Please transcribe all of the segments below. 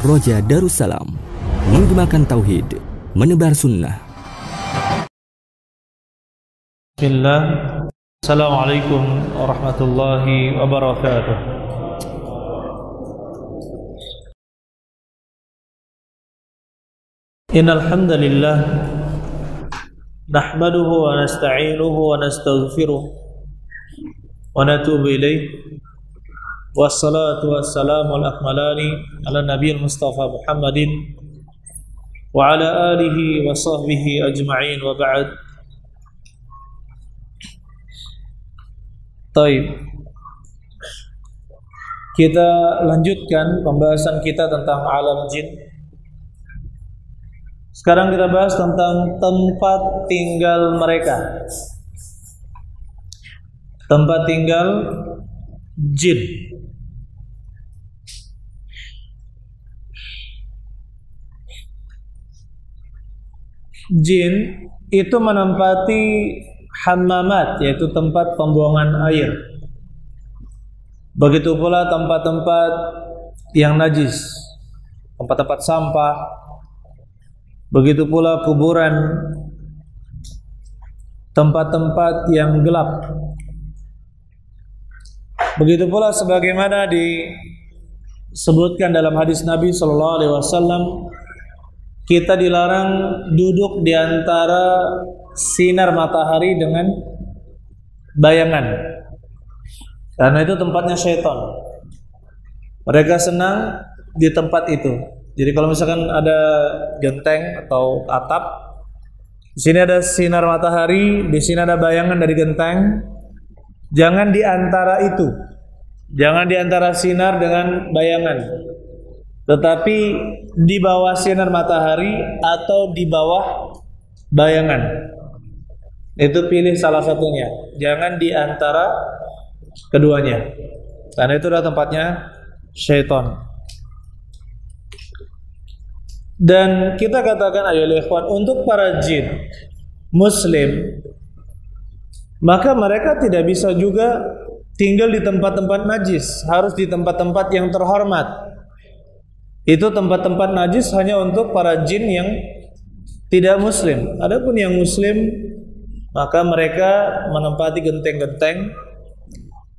Roja Darussalam, menggemakan tauhid, menebar sunnah. Bismillah. Assalamualaikum warahmatullahi wabarakatuh. Innal hamdalillah nahmaduhu wa nasta'inuhu wa nastaghfiruh wa natubu ilayh. Wassalatu wassalamu al-akmalani ala nabiyil Mustafa Muhammadin wa ala alihi wa sahbihi ajma'in wa ba'd. Taib. Kita lanjutkan pembahasan kita tentang alam jin. Sekarang kita bahas tentang tempat tinggal mereka. Tempat tinggal jin. Jin itu menempati hammamat, yaitu tempat pembuangan air. Begitu pula tempat-tempat yang najis, tempat-tempat sampah. Begitu pula kuburan, tempat-tempat yang gelap. Begitu pula sebagaimana disebutkan dalam hadis Nabi SAW, kita dilarang duduk di antara sinar matahari dengan bayangan, karena itu tempatnya syaitan. Mereka senang di tempat itu. Jadi kalau misalkan ada genteng atau atap, di sini ada sinar matahari, di sini ada bayangan dari genteng, jangan di antara itu. Jangan di antara sinar dengan bayangan, tetapi di bawah sinar matahari atau di bawah bayangan. Itu pilih salah satunya. Jangan di antara keduanya, karena itu adalah tempatnya syaitan. Dan kita katakan ayolah ikhwan, untuk para jin muslim, maka mereka tidak bisa juga tinggal di tempat-tempat najis, harus di tempat-tempat yang terhormat. Itu tempat-tempat najis hanya untuk para jin yang tidak muslim. Adapun yang muslim, maka mereka menempati genteng-genteng,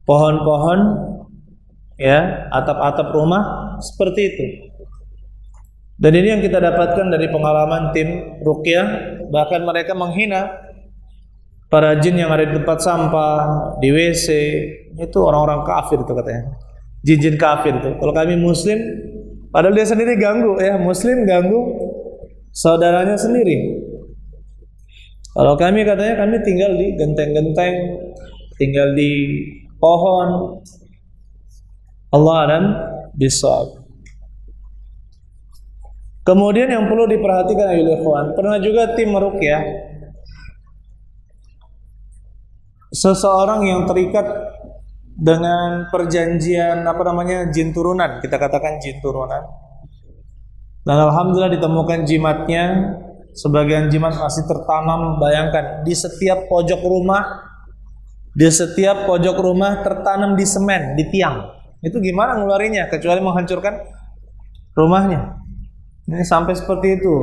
pohon-pohon, ya, atap-atap rumah seperti itu. Dan ini yang kita dapatkan dari pengalaman tim Ruqyah. Bahkan mereka menghina para jin yang ada di tempat sampah, di WC. Itu orang-orang kafir itu katanya, jin-jin kafir itu. Kalau kami muslim, padahal dia sendiri ganggu, ya, muslim ganggu saudaranya sendiri. Kalau kami katanya, kami tinggal di genteng-genteng, tinggal di pohon. Allah a'lam bishawab. Kemudian yang perlu diperhatikan ayolah ikhwan, pernah juga tim Ruqyah, seseorang yang terikat dengan perjanjian jin turunan, kita katakan jin turunan. Dan alhamdulillah ditemukan jimatnya, sebagian jimat masih tertanam. Bayangkan, di setiap pojok rumah tertanam di semen, di tiang. Itu gimana ngeluarinya kecuali menghancurkan rumahnya. Ini sampai seperti itu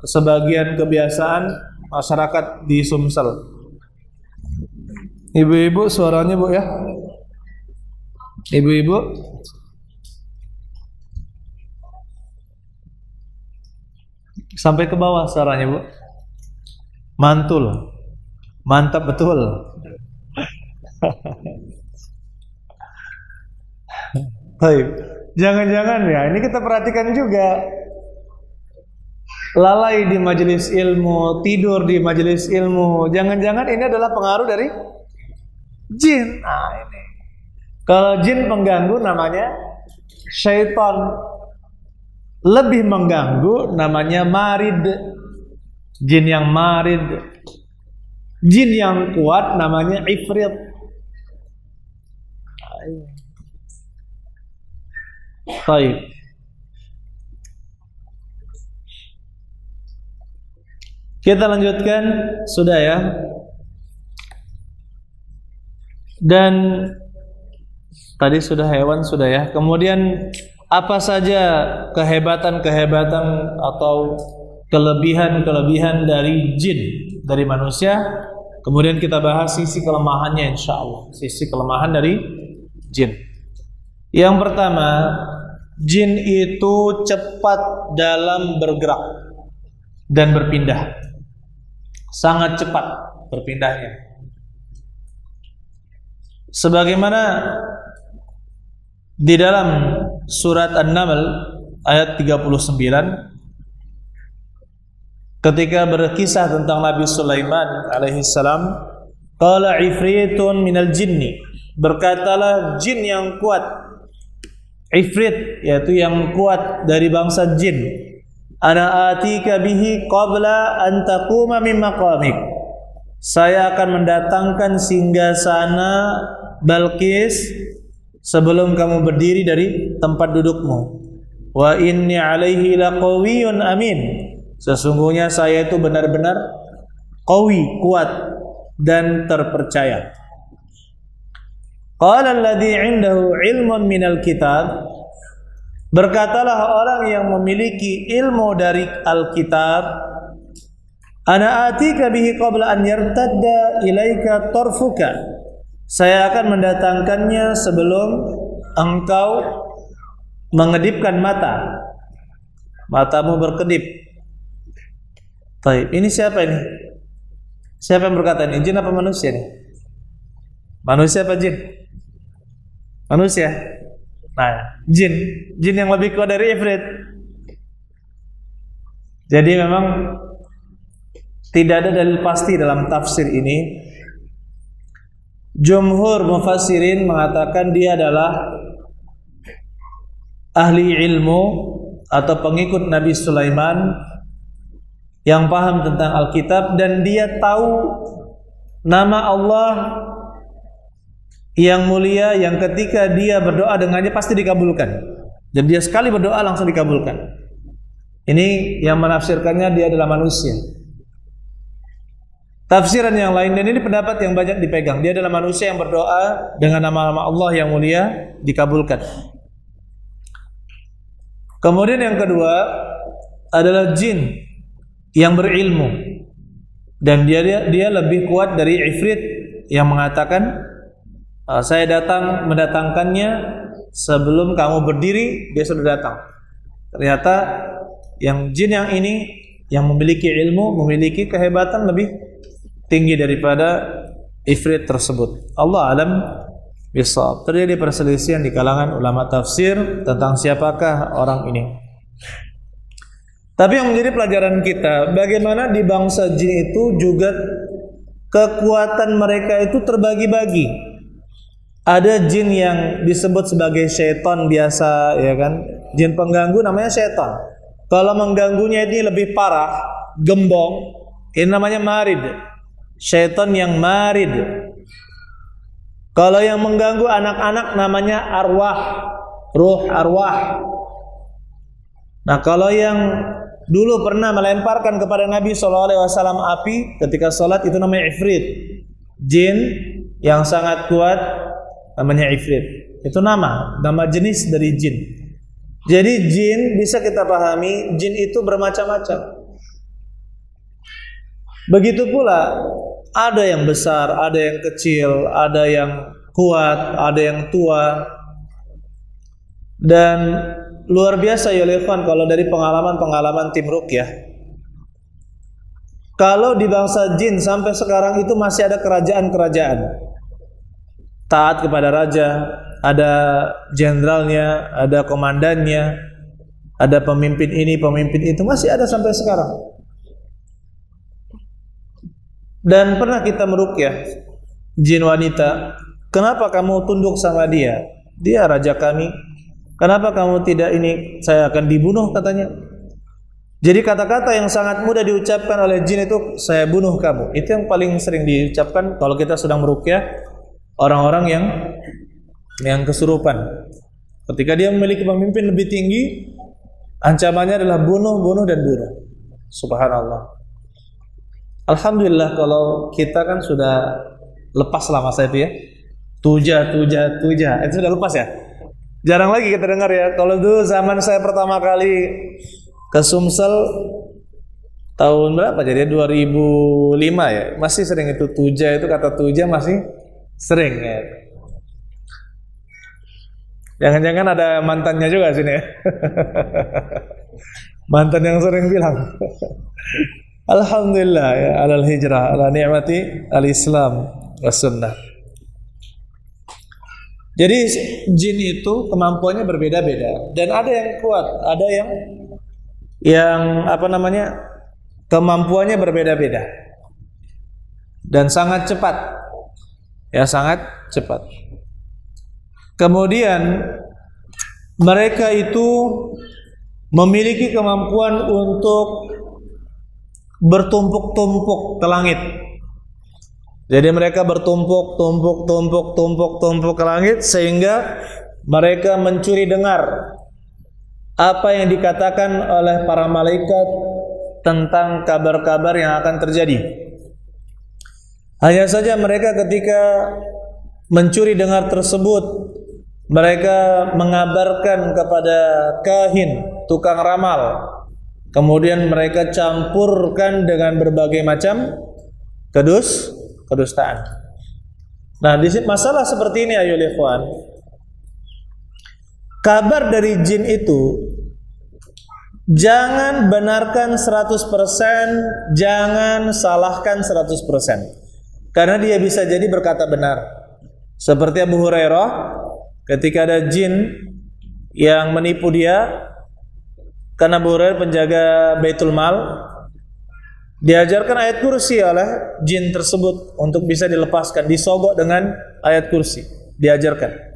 sebagian kebiasaan masyarakat di Sumsel. Ibu-ibu suaranya Bu ya. Ibu-ibu. Sampai ke bawah suaranya Bu. Mantul. Mantap betul. Baik. Jangan-jangan ya, ini kita perhatikan juga. Lalai di majelis ilmu, tidur di majelis ilmu. Jangan-jangan ini adalah pengaruh dari jin. Nah ini. Kalau jin pengganggu namanya syaitan. Lebih mengganggu namanya marid. Jin yang marid. Jin yang kuat namanya ifrit. Baik. Kita lanjutkan, sudah ya. Dan Tadi sudah hewan sudah ya. Kemudian apa saja kehebatan-kehebatan atau kelebihan-kelebihan dari jin, dari manusia. Kemudian kita bahas sisi kelemahannya insyaallah. Sisi kelemahan dari jin. Yang pertama, jin itu cepat dalam bergerak dan berpindah. Sangat cepat berpindahnya. Sebagaimana di dalam surat An-Naml ayat 39 ketika berkisah tentang Nabi Sulaiman alaihi salam, qala ifritun minal jinni, berkatalah jin yang kuat, ifrit yaitu yang kuat dari bangsa jin, ana atika bihi qabla an taquma min maqamik, saya akan mendatangkan singgasana Balqis sebelum kamu berdiri dari tempat dudukmu. Wa inni alaihi laqawiyyun amin, sesungguhnya saya itu benar-benar qawi, kuat dan terpercaya. Qala alladhi 'indahu 'ilmun minal kitab, berkatalah orang yang memiliki ilmu dari Alkitab, ana atika bihi qabla an yartadda ilaika tarfuka, saya akan mendatangkannya sebelum engkau mengedipkan mata, matamu berkedip. Baik, ini siapa ini? Siapa yang berkata ini? Jin apa manusia nih? Manusia apa jin? Manusia. Nah, jin yang lebih kuat dari ifrit. Jadi memang tidak ada dalil pasti dalam tafsir ini. Jumhur mufassirin mengatakan dia adalah ahli ilmu atau pengikut Nabi Sulaiman yang paham tentang Alkitab, dan dia tahu nama Allah yang mulia yang ketika dia berdoa dengannya pasti dikabulkan, dan dia sekali berdoa langsung dikabulkan. Ini yang menafsirkannya dia adalah manusia. Tafsiran yang lain, dan ini pendapat yang banyak dipegang, dia adalah manusia yang berdoa dengan nama-nama Allah yang mulia dikabulkan. Kemudian yang kedua adalah jin yang berilmu, dan dia lebih kuat dari ifrit yang mengatakan saya mendatangkannya sebelum kamu berdiri, dia sudah datang. Ternyata yang jin yang ini yang memiliki ilmu, memiliki kehebatan lebih tinggi daripada ifrit tersebut. Allah alam bisawab. Terjadi perselisihan di kalangan ulama tafsir tentang siapakah orang ini. Tapi yang menjadi pelajaran kita, bagaimana di bangsa jin itu juga kekuatan mereka itu terbagi-bagi. Ada jin yang disebut sebagai syaitan biasa, ya kan? Jin pengganggu namanya syaitan. Kalau mengganggunya ini lebih parah, gembong, ini namanya marid. Syaitan yang marid. Kalau yang mengganggu anak-anak namanya arwah, ruh arwah. Nah, kalau yang dulu pernah melemparkan kepada Nabi SAW api ketika sholat itu namanya ifrit. Jin yang sangat kuat namanya ifrit. Itu nama jenis dari jin. Jadi jin bisa kita pahami, jin itu bermacam-macam. Begitu pula ada yang besar, ada yang kecil, ada yang kuat, ada yang tua. Dan luar biasa ya Levan kalau dari pengalaman-pengalaman tim ruqyah. Kalau di bangsa jin sampai sekarang itu masih ada kerajaan-kerajaan. Taat kepada raja, ada jenderalnya, ada komandannya, ada pemimpin ini, pemimpin itu, masih ada sampai sekarang. Dan pernah kita meruqyah jin wanita, kenapa kamu tunduk sama dia? Dia raja kami. Kenapa kamu tidak ini? Saya akan dibunuh katanya. Jadi kata-kata yang sangat mudah diucapkan oleh jin itu, saya bunuh kamu. Itu yang paling sering diucapkan kalau kita sedang meruqyah orang-orang yang kesurupan. Ketika dia memiliki pemimpin lebih tinggi, ancamannya adalah bunuh, bunuh dan bunuh. Subhanallah. Alhamdulillah kalau kita kan sudah lepas lah masa itu ya. Tuja. Itu sudah lepas ya? Jarang lagi kita dengar ya. Kalau dulu zaman saya pertama kali ke Sumsel tahun berapa? Jadi 2005 ya. Masih sering itu tuja, itu kata tuja masih sering ya. Jangan-jangan ada mantannya juga sini ya. Mantan yang sering bilang. Alhamdulillah ya alal hijrah ala ni'mati al-Islam was sunnah. Jadi jin itu kemampuannya berbeda-beda dan ada yang kuat, ada yang apa namanya? Kemampuannya berbeda-beda. Dan sangat cepat. Ya, sangat cepat. Kemudian mereka itu memiliki kemampuan untuk bertumpuk-tumpuk ke langit. Jadi mereka bertumpuk ke langit sehingga mereka mencuri dengar apa yang dikatakan oleh para malaikat tentang kabar-kabar yang akan terjadi. Hanya saja mereka ketika mencuri dengar tersebut, mereka mengabarkan kepada kahin, tukang ramal. Kemudian mereka campurkan dengan berbagai macam kedustaan. Nah, di sini masalah seperti ini ayo ikhwan. Kabar dari jin itu jangan benarkan 100%, jangan salahkan 100%. Karena dia bisa jadi berkata benar. Seperti Abu Hurairah ketika ada jin yang menipu dia, karena Abu Hurairah penjaga Baitul Mal, diajarkan ayat kursi oleh jin tersebut untuk bisa dilepaskan, disogok dengan ayat kursi, diajarkan.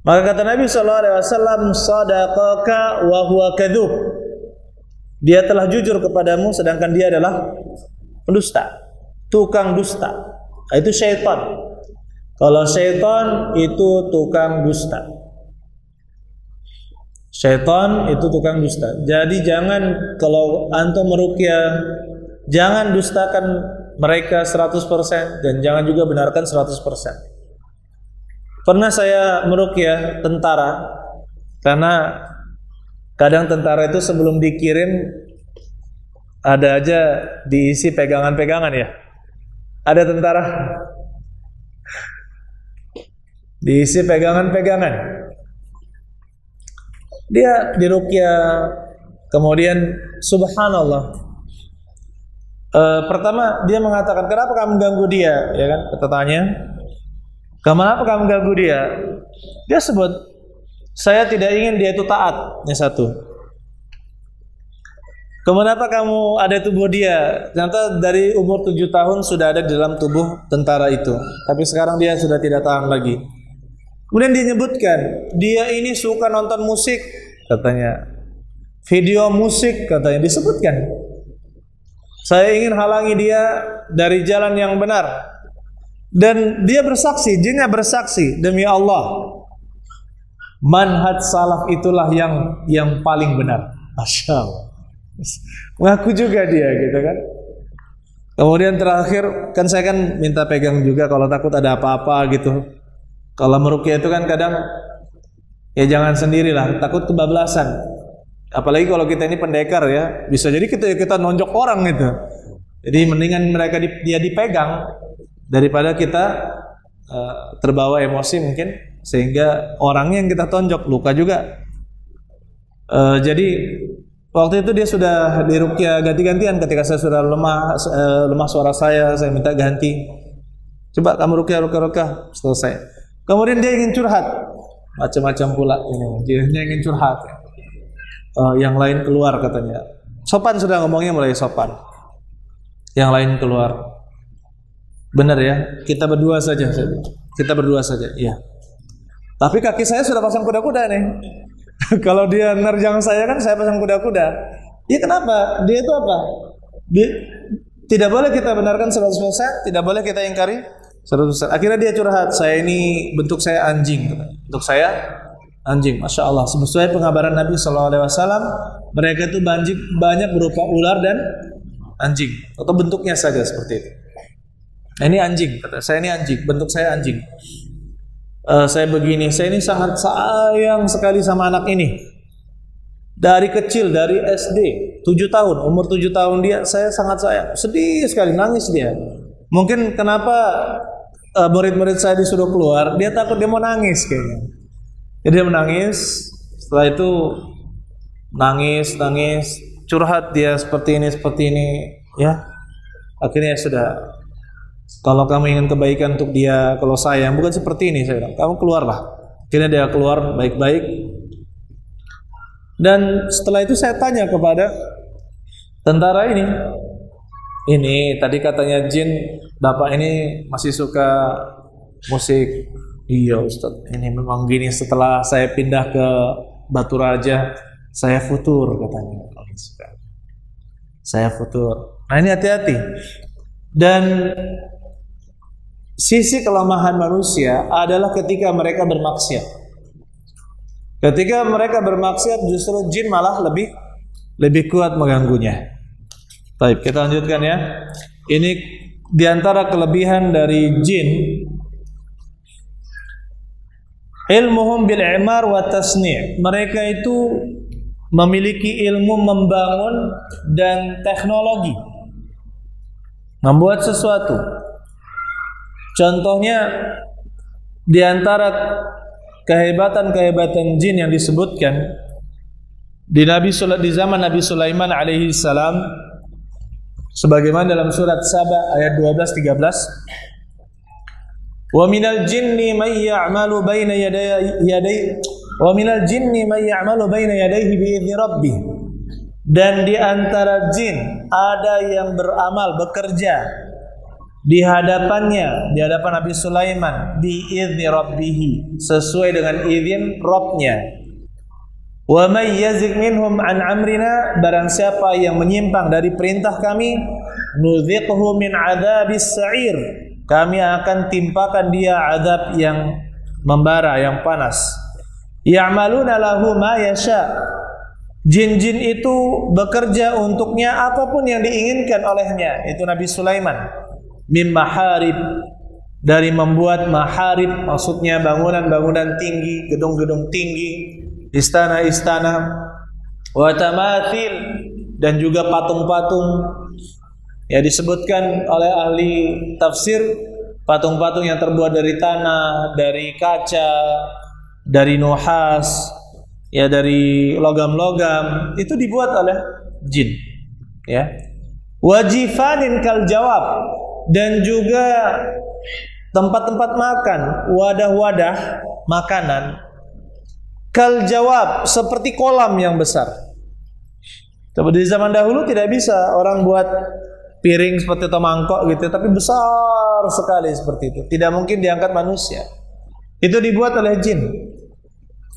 Maka kata Nabi SAW, sadaqaka wa huwa kadzub. Dia telah jujur kepadamu sedangkan dia adalah pendusta, tukang dusta. Itu syaitan. Kalau syaitan itu tukang dusta. Syaitan itu tukang dusta. Jadi jangan kalau antum meruqyah, jangan dustakan mereka 100% dan jangan juga benarkan 100%. Pernah saya meruqyah tentara, karena kadang tentara itu sebelum dikirim ada aja diisi pegangan-pegangan ya. Ada tentara diisi pegangan-pegangan. Dia diruqyah, kemudian subhanallah. Pertama dia mengatakan, kenapa kamu ganggu dia? Ya kan, kita tanya, kenapa kamu ganggu dia? Dia sebut, saya tidak ingin dia itu taat. Yang satu. Kenapa kamu ada tubuh dia? Ternyata dari umur 7 tahun sudah ada di dalam tubuh tentara itu. Tapi sekarang dia sudah tidak tahan lagi. Kemudian dia nyebutkan, dia ini suka nonton musik, katanya. Video musik, katanya, disebutkan. Saya ingin halangi dia dari jalan yang benar. Dan dia bersaksi, jinnya bersaksi, demi Allah, manhaj salaf itulah yang paling benar. Masya Allah. Ngaku juga dia gitu kan. Kemudian terakhir kan saya kan minta pegang juga kalau takut ada apa-apa gitu. Kalau meruqyah itu kan kadang ya jangan sendirilah, takut kebablasan. Apalagi kalau kita ini pendekar ya, bisa jadi kita nonjok orang gitu. Jadi mendingan mereka dia dipegang daripada kita terbawa emosi mungkin sehingga orangnya yang kita tonjok luka juga. Jadi waktu itu dia sudah diruqyah ganti-gantian. Ketika saya sudah lemah suara saya minta ganti. Coba kamu ruqyah, selesai. Kemudian dia ingin curhat, macam-macam pula ini. Dia ingin curhat. Yang lain keluar katanya. Sopan sudah ngomongnya, mulai sopan. Yang lain keluar. Benar ya, kita berdua saja. Kita berdua saja, iya. Tapi kaki saya sudah pasang kuda-kuda nih. Kalau dia nerjang saya kan saya pasang kuda-kuda. Iya, kenapa? Dia itu apa? Tidak boleh kita benarkan 100%, tidak boleh kita ingkari 100%. Akhirnya dia curhat, saya ini bentuk saya anjing. Bentuk saya anjing. Masya Allah. Sesuai pengabaran Nabi SAW, mereka itu banyak berupa ular dan anjing. Atau bentuknya saja seperti itu. Nah, ini anjing, kata saya, ini anjing, bentuk saya anjing. saya begini, saya ini sangat sayang sekali sama anak ini. Dari kecil, dari SD, 7 tahun, umur 7 tahun dia, saya sangat sayang. Sedih sekali, nangis dia. Mungkin kenapa murid-murid saya disuruh keluar, dia takut dia mau nangis kayaknya. Jadi dia menangis, setelah itu nangis, curhat dia seperti ini, ya. Akhirnya sudah, kalau kamu ingin kebaikan untuk dia, kalau sayang, bukan seperti ini, saya bilang, kamu keluarlah. Akhirnya dia keluar baik-baik. Dan setelah itu saya tanya kepada tentara ini tadi katanya jin, bapak ini masih suka musik. Iya Ustaz, ini memang gini, setelah saya pindah ke Batu Raja, saya futur katanya. Saya futur. Nah ini hati-hati. Dan sisi kelemahan manusia adalah ketika mereka bermaksiat. Ketika mereka bermaksiat, justru jin malah lebih kuat mengganggunya. Baik, kita lanjutkan ya. Ini diantara kelebihan dari jin, ilmuhum bil i'mar wa tasni'. Mereka itu memiliki ilmu membangun dan teknologi, membuat sesuatu. Contohnya diantara kehebatan jin yang disebutkan di zaman Nabi Sulaiman alaihi salam, sebagaimana dalam surat Saba ayat 12-13, wa minal jinni man ya'malu baina yadayhi wa minal jinni man ya'malu baina yadayhi bi idzni rabbih. Dan di antara jin ada yang beramal, bekerja di hadapannya, di hadapan Nabi Sulaiman, bi idzni rabbih, sesuai dengan izin Rabbnya. Wa may yazig minhum an amrina, barang siapa yang menyimpang dari perintah kami, nudziqhu min adzabis sa'ir, kami akan timpakan dia azab yang membara, yang panas. Ya'maluna lahu ma yasha, jin-jin itu bekerja untuknya apapun yang diinginkan olehnya, itu Nabi Sulaiman. Mim maharib, dari membuat maharib, maksudnya bangunan-bangunan tinggi, gedung-gedung tinggi, istana-istana, wa tamathil, dan juga patung-patung. Ya, disebutkan oleh ahli tafsir, patung-patung yang terbuat dari tanah, dari kaca, dari nuhas, ya dari logam-logam, itu dibuat oleh jin. Ya. Wajifanin kal jawab, dan juga tempat-tempat makan, wadah-wadah makanan, kal jawab, seperti kolam yang besar. Coba di zaman dahulu tidak bisa orang buat piring seperti itu, mangkok gitu, tapi besar sekali seperti itu, tidak mungkin diangkat manusia. Itu dibuat oleh jin.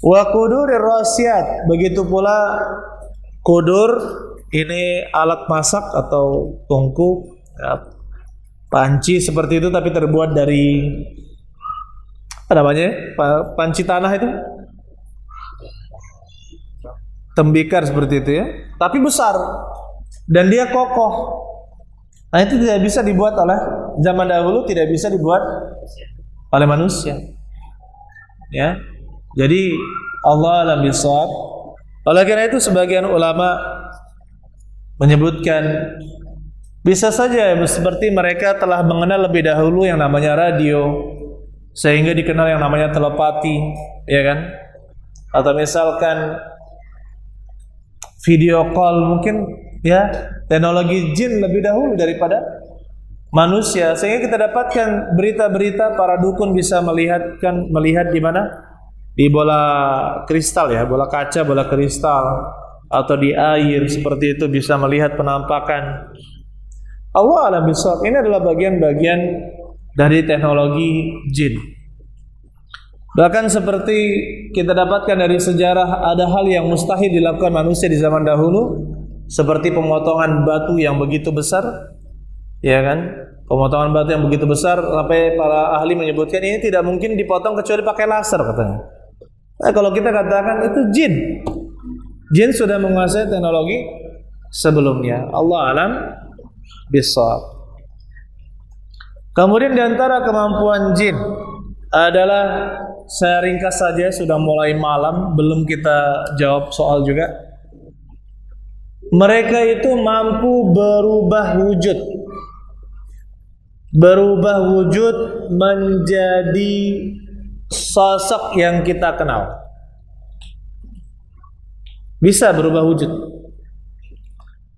Wa kudurir rasiyat, begitu pula kudur, ini alat masak atau tungku, ya, panci seperti itu, tapi terbuat dari apa namanya? Panci tanah itu, tembikar seperti itu ya, tapi besar dan dia kokoh. Nah itu tidak bisa dibuat oleh, zaman dahulu tidak bisa dibuat oleh manusia. Ya, jadi Allah alam bisawab. Oleh karena itu sebagian ulama menyebutkan bisa saja seperti mereka telah mengenal lebih dahulu yang namanya radio, sehingga dikenal yang namanya telepati, ya kan? Atau misalkan video call, mungkin ya teknologi jin lebih dahulu daripada manusia, sehingga kita dapatkan berita-berita para dukun bisa melihat di mana? Di bola kristal ya, bola kaca, bola kristal, atau di air seperti itu bisa melihat penampakan. Allah alam bisawab. Ini adalah bagian-bagian dari teknologi jin. Bahkan seperti kita dapatkan dari sejarah, ada hal yang mustahil dilakukan manusia di zaman dahulu, seperti pemotongan batu yang begitu besar, ya kan? Pemotongan batu yang begitu besar sampai para ahli menyebutkan ini tidak mungkin dipotong kecuali pakai laser katanya. Nah, kalau kita katakan itu jin, jin sudah menguasai teknologi sebelumnya. Allah alam bisawab. Kemudian di antara kemampuan jin adalah saya ringkas saja, sudah mulai malam, belum kita jawab soal juga. Mereka itu mampu berubah wujud. Berubah wujud menjadi sosok yang kita kenal. Bisa berubah wujud.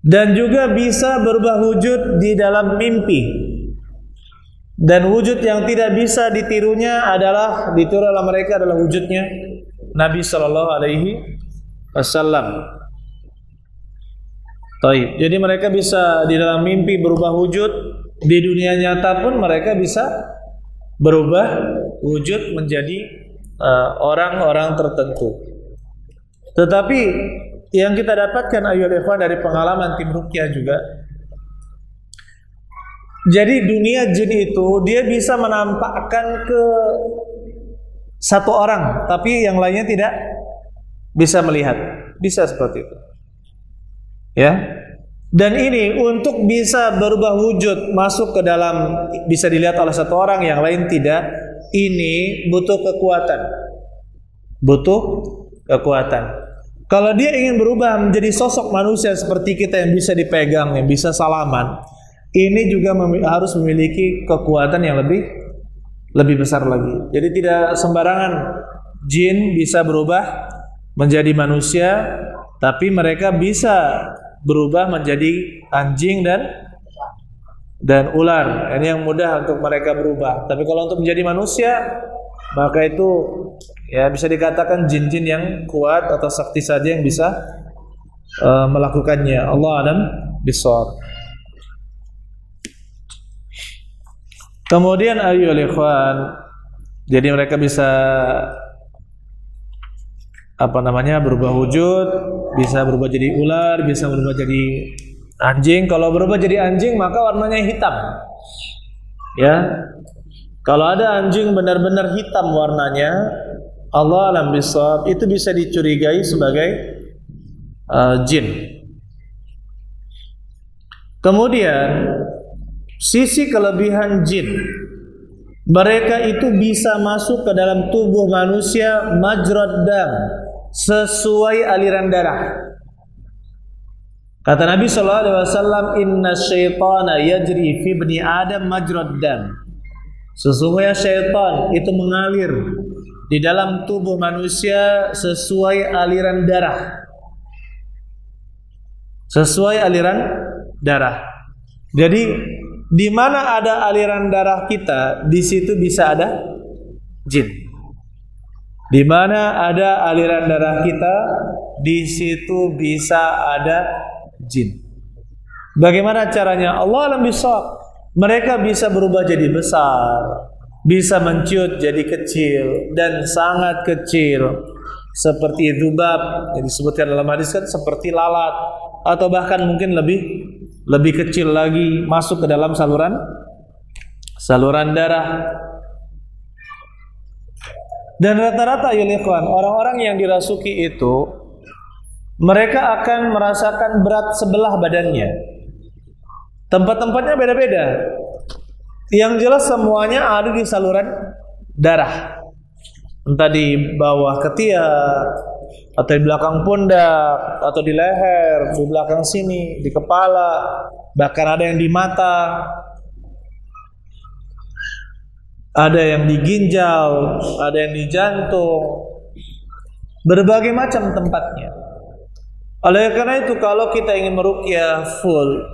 Dan juga bisa berubah wujud di dalam mimpi. Dan wujud yang tidak bisa ditirunya adalah ditiru oleh mereka adalah wujudnya Nabi Sallallahu Alaihi Wasallam. Taib. Jadi mereka bisa di dalam mimpi berubah wujud, di dunia nyata pun mereka bisa berubah wujud menjadi orang-orang tertentu. Tetapi yang kita dapatkan ayyuhal ikhwan dari pengalaman tim ruqyah juga, jadi dunia jin itu dia bisa menampakkan ke satu orang, tapi yang lainnya tidak bisa melihat. Bisa seperti itu. Ya. Dan ini untuk bisa berubah wujud masuk ke dalam, bisa dilihat oleh satu orang, yang lain tidak. Ini butuh kekuatan. Butuh kekuatan. Kalau dia ingin berubah menjadi sosok manusia seperti kita yang bisa dipegang, yang bisa salaman, ini juga harus memiliki kekuatan yang lebih besar lagi. Jadi tidak sembarangan jin bisa berubah menjadi manusia, tapi mereka bisa berubah menjadi anjing dan ular. Ini yang mudah untuk mereka berubah. Tapi kalau untuk menjadi manusia, maka itu ya bisa dikatakan jin-jin yang kuat atau sakti saja yang bisa melakukannya. Allah a'lam bishawab. Kemudian ayyuhal ikhwan, jadi mereka bisa berubah wujud, bisa berubah jadi ular, bisa berubah jadi anjing. Kalau berubah jadi anjing maka warnanya hitam. Ya. Kalau ada anjing benar-benar hitam warnanya, Allah alam bisawab, itu bisa dicurigai sebagai jin. Kemudian sisi kelebihan jin, mereka itu bisa masuk ke dalam tubuh manusia majrad dam, sesuai aliran darah. Kata Nabi sallallahu alaihi wasallam, "Inna syaitana yajri fi ibni Adam majrad dam." Sesungguhnya syaitan itu mengalir di dalam tubuh manusia sesuai aliran darah. Sesuai aliran darah. Jadi di mana ada aliran darah kita, di situ bisa ada jin. Di mana ada aliran darah kita, di situ bisa ada jin. Bagaimana caranya? Allah alam bisawab. Mereka bisa berubah jadi besar, bisa mencut jadi kecil dan sangat kecil, seperti dzubab yang disebutkan dalam hadis kan, seperti lalat, atau bahkan mungkin lebih kecil lagi, masuk ke dalam saluran darah. Dan rata-rata ya ikhwan, orang-orang yang dirasuki itu mereka akan merasakan berat sebelah badannya. Tempat-tempatnya beda-beda. Yang jelas semuanya ada di saluran darah. Entah di bawah ketiak, atau di belakang pundak, atau di leher, di belakang sini, di kepala, bahkan ada yang di mata, ada yang di ginjal, ada yang di jantung, berbagai macam tempatnya. Oleh karena itu kalau kita ingin meruqyah full,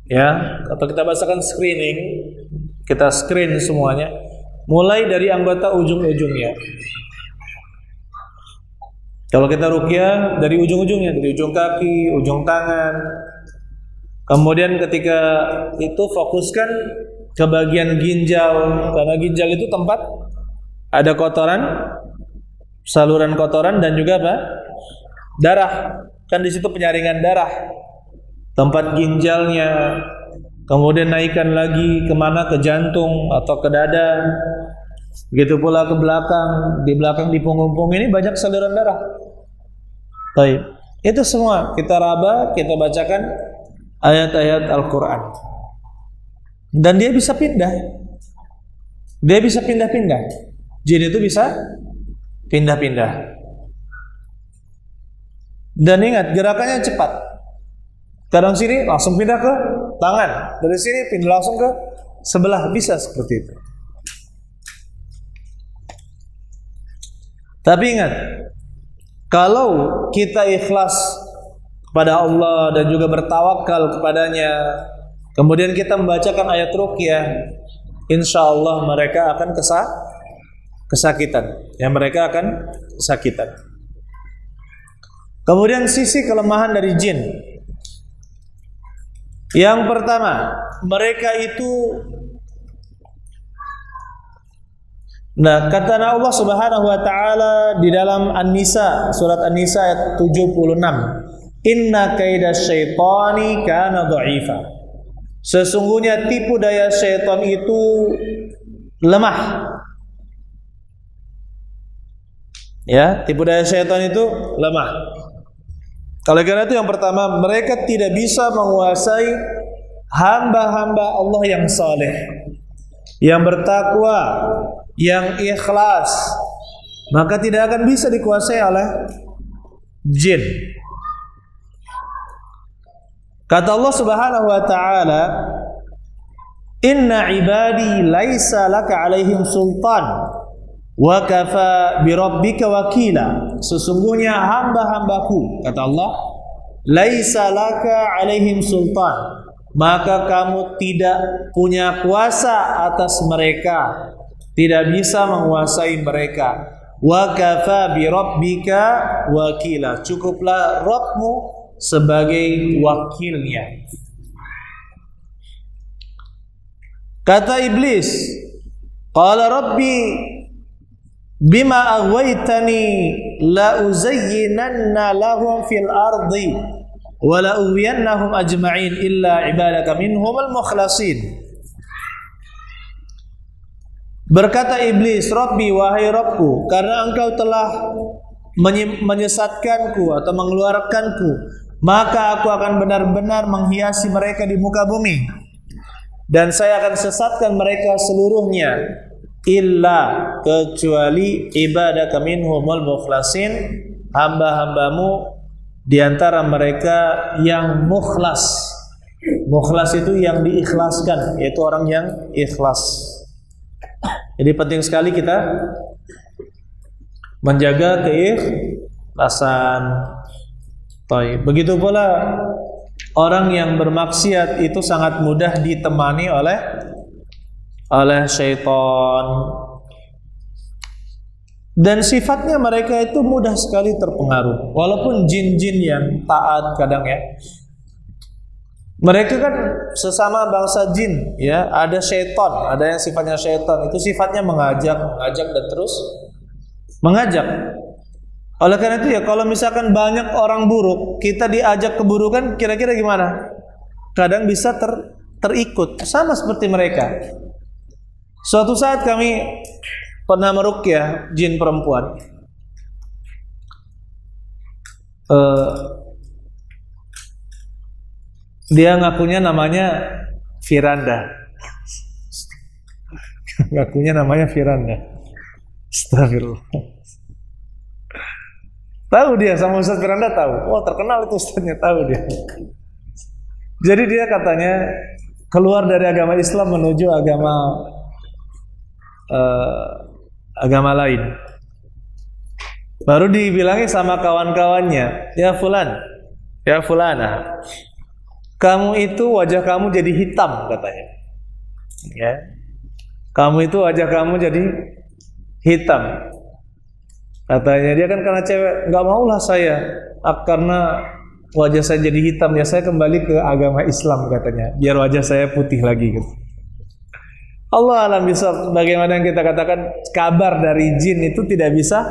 ya, atau kita bahasakan screening, kita screen semuanya, mulai dari anggota ujung-ujungnya. Kalau kita ruqyah dari ujung-ujungnya, dari ujung kaki, ujung tangan. Kemudian ketika itu fokuskan ke bagian ginjal, karena ginjal itu tempat ada kotoran, saluran kotoran dan juga apa? Darah. Kan di situ penyaringan darah. Tempat ginjalnya. Kemudian naikkan lagi kemana? Ke jantung atau ke dada. Begitu pula ke belakang. Di belakang di punggung-punggung ini banyak saluran darah. Baik. Itu semua kita raba, kita bacakan ayat-ayat Al-Quran. Dan dia bisa pindah. Dia bisa pindah-pindah. Jin itu bisa pindah-pindah. Dan ingat, gerakannya cepat. Kadang sini langsung pindah ke tangan, dari sini pindah langsung ke sebelah, bisa seperti itu. Tapi ingat, kalau kita ikhlas kepada Allah dan juga bertawakal kepadanya, kemudian kita membacakan ayat ruqyah, insya Allah mereka akan kesakitan. Ya, mereka akan kesakitan. Kemudian sisi kelemahan dari jin. Yang pertama, mereka itu, nah, kata Allah Subhanahu wa taala di dalam An-Nisa, surat An-Nisa ayat 76, "Inna kaida syaitani kana dha'ifa." Sesungguhnya tipu daya syaitan itu lemah. Ya, tipu daya syaitan itu lemah. Oleh karena itu yang pertama, mereka tidak bisa menguasai hamba-hamba Allah yang saleh, yang bertakwa, yang ikhlas, maka tidak akan bisa dikuasai oleh jin. Kata Allah Subhanahu wa taala, "Inna ibadi laisa laka alaihim sultan wa kafa bi rabbika wakila." Sesungguhnya hamba-hambaku, kata Allah, laisa laka alaihim sultan, maka kamu tidak punya kuasa atas mereka, tidak bisa menguasai mereka. Wa kafa bi rabbika wakila, cukuplah Rabbmu sebagai wakilnya. Kata iblis, qala rabbi bima aghwaytani la uzayyinanna lahum fil ardi wa la ughwiyannahum ajma'in illa ibadaka minhumul mukhlasin. Berkata iblis, Rabbi, wahai Rabbku, karena engkau telah menyesatkanku atau mengeluarkanku, maka aku akan benar-benar menghiasi mereka di muka bumi, dan saya akan sesatkan mereka seluruhnya, illa, kecuali ibadaka minhumul mukhlasin, hamba-hambamu di antara mereka yang mukhlas. Mukhlas itu yang diikhlaskan, yaitu orang yang ikhlas. Jadi penting sekali kita menjaga keikhlasan. Begitu pula orang yang bermaksiat itu sangat mudah ditemani oleh syaitan. Dan sifatnya mereka itu mudah sekali terpengaruh. Walaupun jin-jin yang taat kadang ya, mereka kan sesama bangsa jin ya, ada syaitan, ada yang sifatnya syaitan, itu sifatnya mengajak dan terus mengajak. Oleh karena itu ya, kalau misalkan banyak orang buruk, kita diajak keburukan, kira-kira gimana? Kadang bisa terikut, sama seperti mereka. Suatu saat kami pernah meruqyah jin perempuan. Dia ngakunya namanya Firanda. Ngakunya namanya Firanda. Astagfirullah. Tahu dia sama Ustaz Firanda, tahu. Oh, terkenal itu Ustaznya, tahu dia. Jadi dia katanya keluar dari agama Islam menuju agama lain. Baru dibilangi sama kawan-kawannya, ya fulan, ya fulana, kamu itu wajah kamu jadi hitam, katanya. Ya, kamu itu wajah kamu jadi hitam, katanya. Dia kan karena cewek, nggak maulah saya, karena wajah saya jadi hitam, ya saya kembali ke agama Islam, katanya, biar wajah saya putih lagi, gitu. Allah alam bisa, bagaimana yang kita katakan, kabar dari jin itu tidak bisa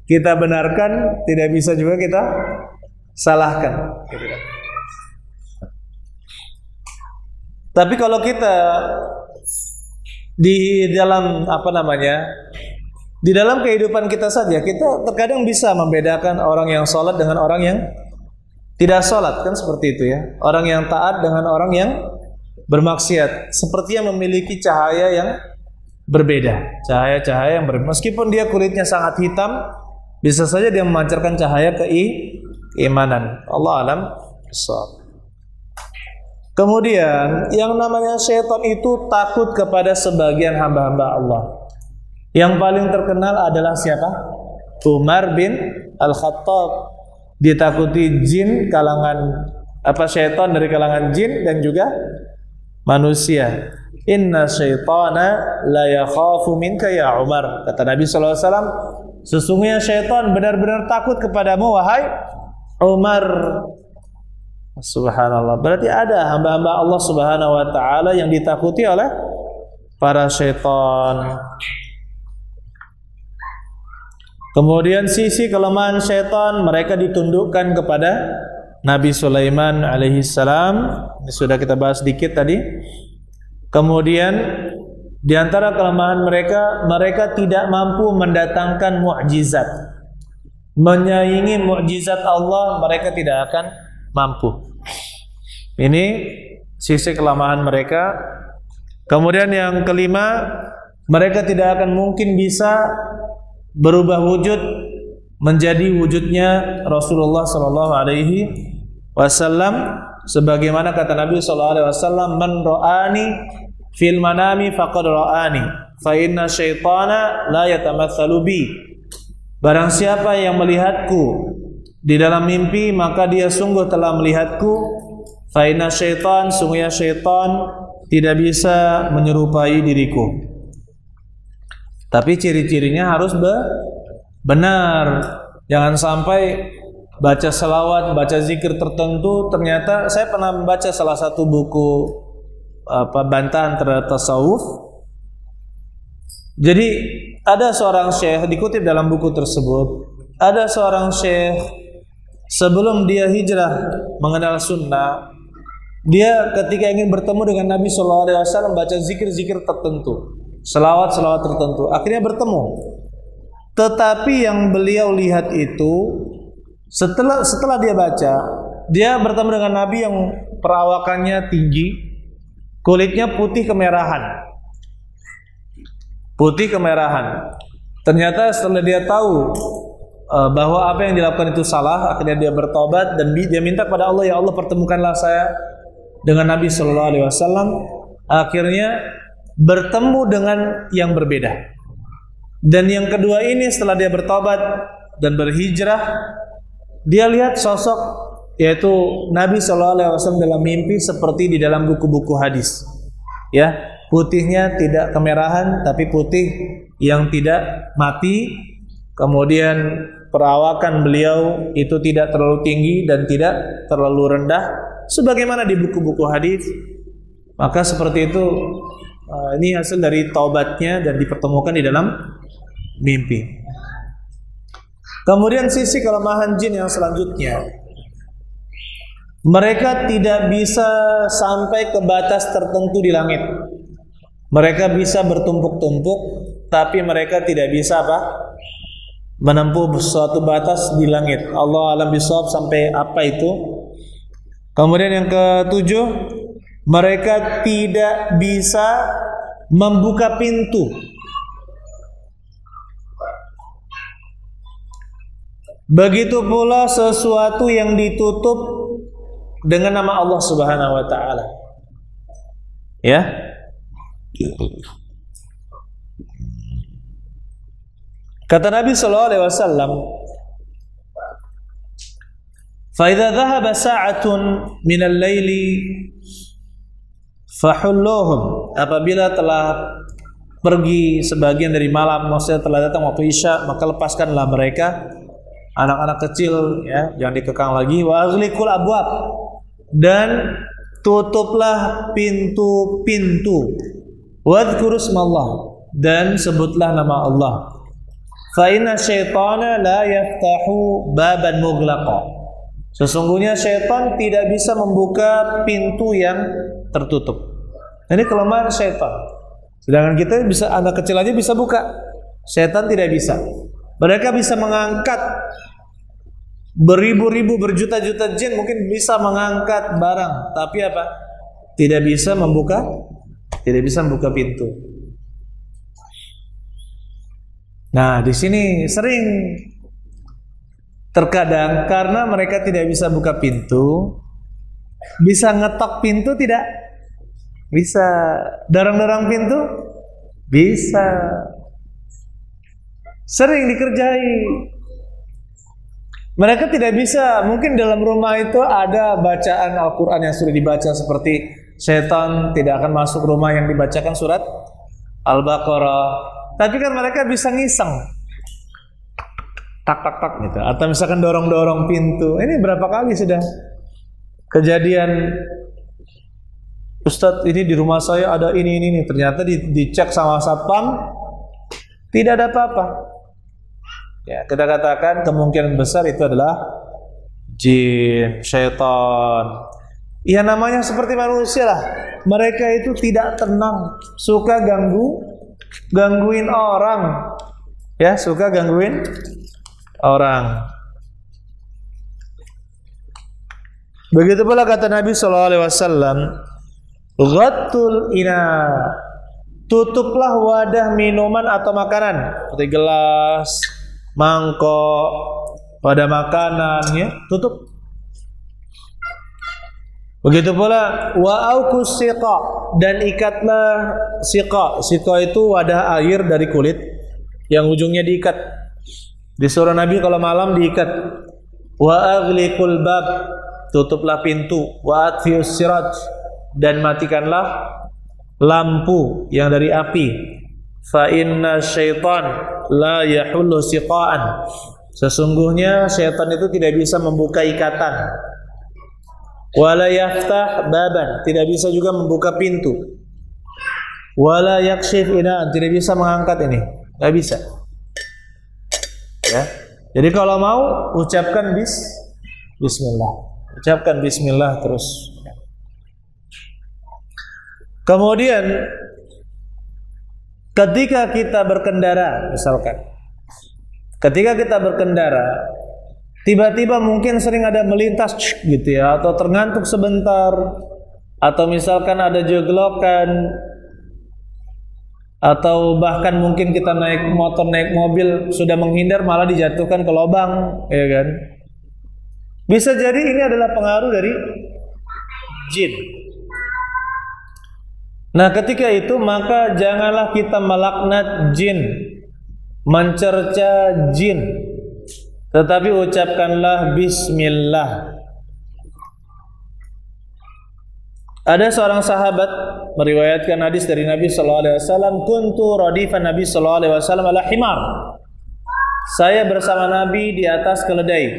kita benarkan, tidak bisa juga kita salahkan, gitu kan. Tapi kalau kita di dalam di dalam kehidupan kita saja, kita terkadang bisa membedakan orang yang sholat dengan orang yang tidak sholat, kan seperti itu ya. Orang yang taat dengan orang yang bermaksiat, seperti yang memiliki cahaya berbeda, cahaya-cahaya yang berbeda. Meskipun dia kulitnya sangat hitam, bisa saja dia memancarkan cahaya keimanan. Allah alam bissawab. Kemudian yang namanya syaitan itu takut kepada sebagian hamba-hamba Allah. Yang paling terkenal adalah siapa? Umar bin Al-Khattab. Ditakuti jin kalangan syaitan dari kalangan jin dan juga manusia. Inna syaitana la yakhafu minka ya Umar. Kata Nabi sallallahu alaihi wasallam, sesungguhnya syaitan benar-benar takut kepadamu wahai Umar. Subhanallah. Berarti ada hamba-hamba Allah Subhanahu wa taala yang ditakuti oleh para syaitan. Kemudian sisi kelemahan syaitan, mereka ditundukkan kepada Nabi Sulaiman alaihi salam. Ini sudah kita bahas sedikit tadi. Kemudian di antara kelemahan mereka, mereka tidak mampu mendatangkan mukjizat. Menyaingi mukjizat Allah, mereka tidak akan mampu. Ini sisi kelemahan mereka. Kemudian yang kelima, mereka tidak akan mungkin bisa berubah wujud menjadi wujudnya Rasulullah sallallahu alaihi wasallam, sebagaimana kata Nabi sallallahu alaihi wasallam, man ra'ani fil manami faqad ra'ani fa inna syaitana la yatamatsalu bi. Barang siapa yang melihatku di dalam mimpi, maka dia sungguh telah melihatku. Fa inna syaitan, sungguhnya syaitan tidak bisa menyerupai diriku. Tapi ciri-cirinya harus benar. Jangan sampai baca selawat, baca zikir tertentu, ternyata saya pernah membaca salah satu buku bantahan terhadap tasawuf. Jadi ada seorang syekh, dikutip dalam buku tersebut, ada seorang syekh sebelum dia hijrah mengenal sunnah, dia ketika ingin bertemu dengan Nabi SAW baca zikir-zikir tertentu, selawat-selawat tertentu, akhirnya bertemu. Tetapi yang beliau lihat itu, setelah dia baca, dia bertemu dengan Nabi yang perawakannya tinggi, kulitnya putih kemerahan. Putih kemerahan. Ternyata setelah dia tahu bahwa apa yang dilakukan itu salah, akhirnya dia bertobat dan dia minta kepada Allah, ya Allah pertemukanlah saya dengan Nabi Sallallahu Alaihi Wasallam. Akhirnya bertemu dengan yang berbeda. Dan yang kedua ini setelah dia bertobat dan berhijrah, dia lihat sosok yaitu Nabi Sallallahu Alaihi Wasallam dalam mimpi seperti di dalam buku-buku hadis. Ya, putihnya tidak kemerahan tapi putih yang tidak mati. Kemudian perawakan beliau itu tidak terlalu tinggi dan tidak terlalu rendah sebagaimana di buku-buku hadis. Maka seperti itu, ini hasil dari taubatnya dan dipertemukan di dalam mimpi. Kemudian sisi kelemahan jin yang selanjutnya, mereka tidak bisa sampai ke batas tertentu di langit. Mereka bisa bertumpuk-tumpuk, tapi mereka tidak bisa menempuh suatu batas di langit. Allah alam bisawab sampai apa itu. Kemudian yang ketujuh, mereka tidak bisa membuka pintu. Begitu pula sesuatu yang ditutup dengan nama Allah Subhanahu wa taala. Ya. Kata Nabi sallallahu alaihi wasallam, "Fa idza dhahaba sa'atun min al-laili fahulluhum." Apabila telah pergi sebagian dari malam, maksudnya telah datang waktu Isya, maka lepaskanlah mereka. Anak-anak kecil ya, jangan dikekang lagi. Wa aghliqul abwab, dan tutuplah pintu-pintu. Wadhkur ismallah, dan sebutlah nama Allah. Fa inna syaitana la yaftahu baban mughlaqa. Sesungguhnya syaitan tidak bisa membuka pintu yang tertutup. Ini kelemahan syaitan. Sedangkan kita bisa, anak kecil aja bisa buka. Syaitan tidak bisa. Mereka bisa mengangkat beribu-ribu, berjuta-juta jin mungkin bisa mengangkat barang, tapi apa? Tidak bisa membuka pintu. Nah, di sini sering terkadang karena mereka tidak bisa buka pintu, bisa ngetok pintu tidak? Bisa. Dorong-dorong pintu? Bisa. Sering dikerjai. Mereka tidak bisa, mungkin dalam rumah itu ada bacaan Al-Quran yang sudah dibaca, seperti setan tidak akan masuk rumah yang dibacakan surat Al-Baqarah. Tapi kan mereka bisa ngiseng, tak gitu, atau misalkan dorong pintu. Ini berapa kali sudah kejadian, Ustadz ini di rumah saya ada ini. Ternyata dicek sama satpam, tidak ada apa-apa. Ya, kita katakan kemungkinan besar itu adalah jin, syaitan. Ya namanya seperti manusia lah. Mereka itu tidak tenang, suka gangguin orang. Ya, suka gangguin orang. Begitu pula kata Nabi SAW, ghattul ina, tutuplah wadah minuman atau makanan, seperti gelas, mangkok, pada makanan, ya, tutup. Begitu pula wa aukus siqa, dan ikatlah siqa. Siqa itu wadah air dari kulit yang ujungnya diikat. Disuruh Nabi kalau malam diikat. Wa aghliqul bab, tutuplah pintu. Wa atfius siraj, dan matikanlah lampu yang dari api. Fa inna syaitan la yahullu siqaan, sesungguhnya syaitan itu tidak bisa membuka ikatan. Wala yaftah baban, tidak bisa juga membuka pintu. Wala yakshif inaan, tidak bisa mengangkat ini, tidak bisa. Ya. Jadi kalau mau ucapkan bismillah, ucapkan bismillah terus. Kemudian ketika kita berkendara, misalkan, ketika kita berkendara, tiba-tiba mungkin sering ada melintas gitu ya, atau terngantuk sebentar, atau misalkan ada jeglokan, atau bahkan mungkin kita naik motor, naik mobil, sudah menghindar malah dijatuhkan ke lubang, ya kan? Bisa jadi ini adalah pengaruh dari jin. Nah, ketika itu maka janganlah kita melaknat jin, mencerca jin, tetapi ucapkanlah bismillah. Ada seorang sahabat meriwayatkan hadis dari Nabi sallallahu alaihi wasallam, kuntu radifan Nabi sallallahu alaihi wasallam ala himar. Saya bersama Nabi di atas keledai.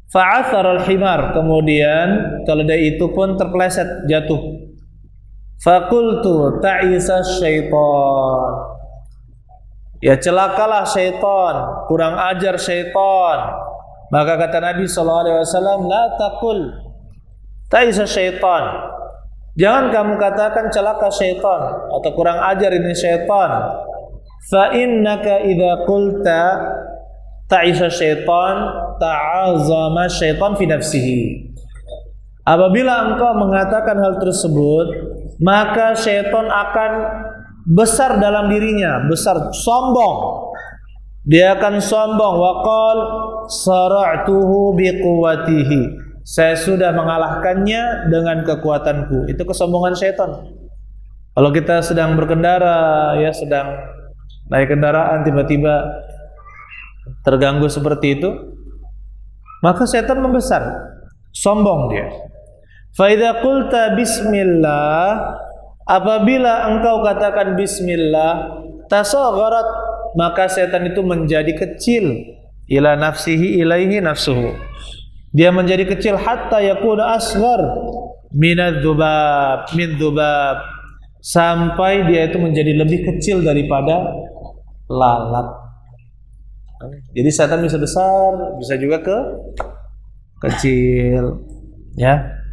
Fa'athar al-himar, kemudian keledai itu pun terpeleset, jatuh. Fakultu ta'isa syaitan, ya celakalah syaitan, kurang ajar syaitan. Maka kata Nabi SAW, la taqul ta'isa syaitan, jangan kamu katakan celaka syaitan atau kurang ajar ini syaitan. Fa innaka idza qulta ta'isa syaitan ta'azama syaitan fi nafsihi, apabila engkau mengatakan hal tersebut, maka syaitan akan besar dalam dirinya, besar, sombong. Dia akan sombong. Waqal sara'tuhu biquwwatihi, saya sudah mengalahkannya dengan kekuatanku. Itu kesombongan syaitan. Kalau kita sedang berkendara, ya sedang naik kendaraan, tiba-tiba terganggu seperti itu, maka syaitan membesar, sombong dia. Fa idza qulta bismillah, apabila engkau katakan bismillah, tasagharat, maka setan itu menjadi kecil, ila nafsihi ilaihi nafsuhu, dia menjadi kecil, hatta yakuna asghar min dzubab, sampai dia itu menjadi lebih kecil daripada lalat. Jadi setan bisa besar, bisa juga kecil, ya.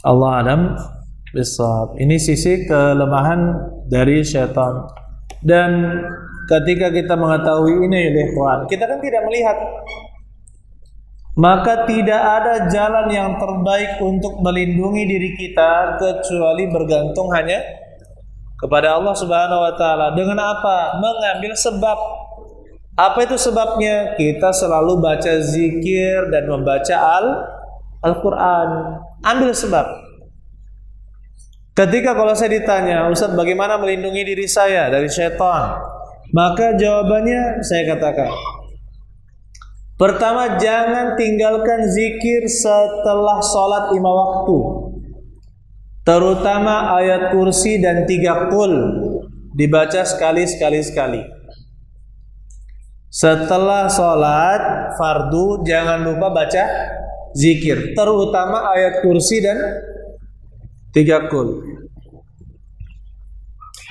Allah alam bisawab. Ini sisi kelemahan dari syaitan. Dan ketika kita mengetahui ini, ya ikhwan, kita kan tidak melihat, maka tidak ada jalan yang terbaik untuk melindungi diri kita kecuali bergantung hanya kepada Allah Subhanahu wa taala dengan apa? Mengambil sebab. Apa itu sebabnya? Kita selalu baca zikir dan membaca Al-Quran. Ambil sebab. Ketika kalau saya ditanya, Ustaz, bagaimana melindungi diri saya dari syaitan? Maka jawabannya saya katakan, pertama, jangan tinggalkan zikir setelah sholat 5 waktu, terutama ayat kursi dan 3 qul dibaca sekali. Setelah sholat fardu jangan lupa baca zikir, terutama ayat kursi dan 3 qul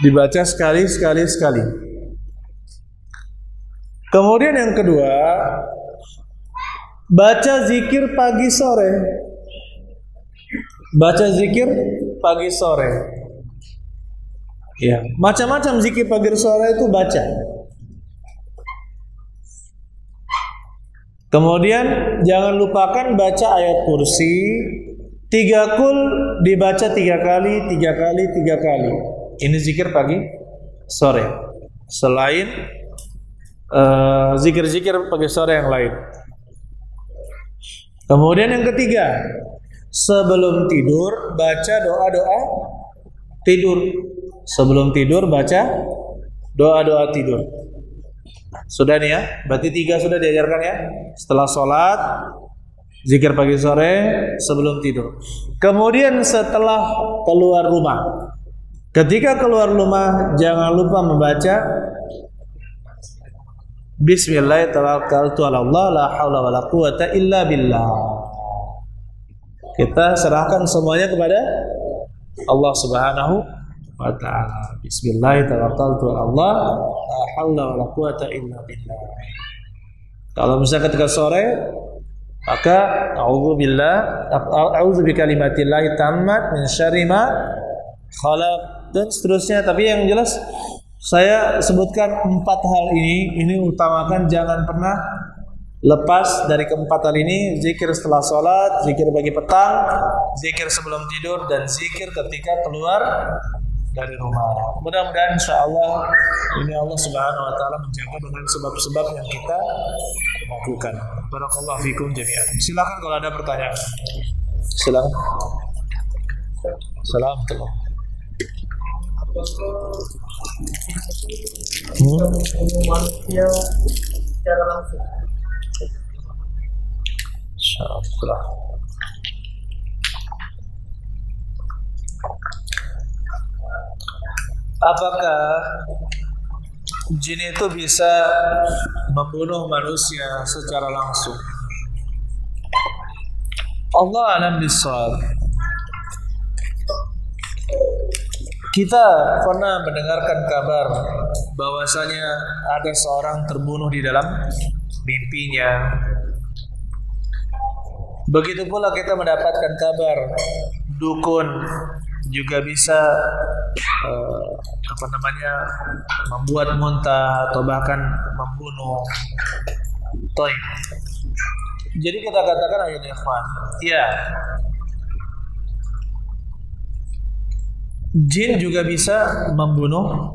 dibaca sekali. Kemudian yang kedua, baca zikir pagi sore. Baca zikir pagi sore. Ya, macam-macam zikir pagi sore itu baca. Kemudian jangan lupakan baca ayat kursi. 3 qul dibaca 3 kali. Ini zikir pagi sore. Selain zikir-zikir pagi sore yang lain. Kemudian yang ketiga, sebelum tidur baca doa-doa tidur. Sebelum tidur baca doa-doa tidur. Sudah nih ya, berarti 3 sudah diajarkan ya. Setelah sholat, zikir pagi sore, sebelum tidur. Kemudian setelah keluar rumah. Ketika keluar rumah jangan lupa membaca Bismillahirrahmanirrahim, la haula wala quwata illa billah. Kita serahkan semuanya kepada Allah Subhanahu wa ta'ala. Bismillahirrahmanirrahim, la haula wala quwata illa billah. Kalau misalnya ketika sore, maka a'udzu bikalimatillahi tammat min syarri ma khalaq dan seterusnya. Tapi yang jelas saya sebutkan 4 hal ini utamakan, jangan pernah lepas dari keempat hal ini. Zikir setelah sholat, zikir pagi petang, zikir sebelum tidur, dan zikir ketika keluar dari rumah. Mudah-mudahan insyaallah ini Allah Subhanahu wa taala menjaga dengan sebab-sebab yang kita lakukan. Barakallahu fikum jami'an. Silakan kalau ada pertanyaan. Silakan. Assalamualaikum. Manusia secara langsung. Insyaallah. Apakah jin itu bisa membunuh manusia secara langsung? Allah a'lam bishawab. Kita pernah mendengarkan kabar bahwasanya ada seorang terbunuh di dalam mimpinya. Begitu pula kita mendapatkan kabar dukun juga bisa membuat muntah atau bahkan membunuh. Toib. Jadi kita katakan ayat ikhwan, ya, jin juga bisa membunuh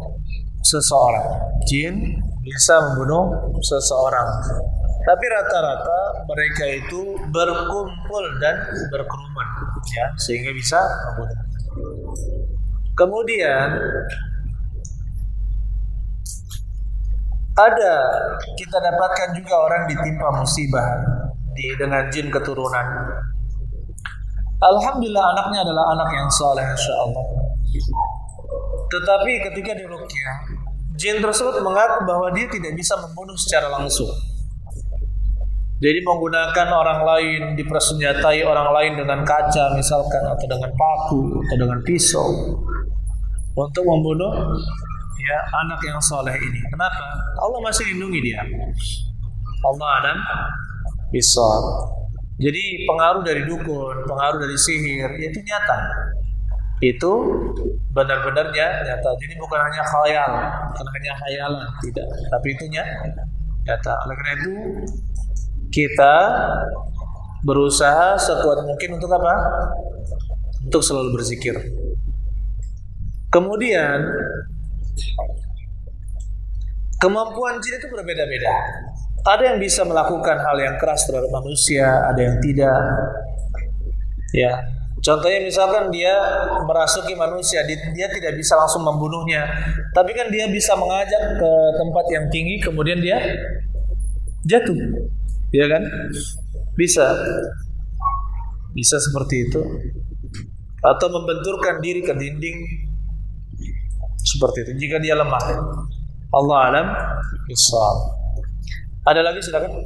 seseorang. Jin bisa membunuh seseorang. Tapi rata-rata mereka itu berkumpul dan berkerumun, ya, sehingga bisa membunuh. Kemudian ada kita dapatkan juga orang ditimpa musibah dengan jin keturunan. Alhamdulillah anaknya adalah anak yang saleh insyaallah. Tetapi ketika diruqyah, jin tersebut mengaku bahwa dia tidak bisa membunuh secara langsung. Jadi menggunakan orang lain, dipersenjatai orang lain dengan kaca misalkan, atau dengan paku, atau dengan pisau untuk membunuh ya anak yang soleh ini. Kenapa? Allah masih lindungi dia. Allah a'lam bishawab. Jadi pengaruh dari dukun, pengaruh dari sihir, itu nyata. Itu benar-benar nyata. Jadi bukan hanya khayal, bukan hanya khayalan, tidak. Tapi itu nyata. Oleh karena itu kita berusaha sekuat mungkin untuk apa? Untuk selalu berzikir. Kemudian kemampuan jin itu berbeda-beda. Ada yang bisa melakukan hal yang keras terhadap manusia, ada yang tidak. Ya, contohnya misalkan dia merasuki manusia, dia tidak bisa langsung membunuhnya, tapi kan dia bisa mengajak ke tempat yang tinggi, kemudian dia jatuh, ya kan? Bisa seperti itu, atau membenturkan diri ke dinding, seperti itu. Jika dia lemah, Allah alam bisawab. Ada lagi, silakan.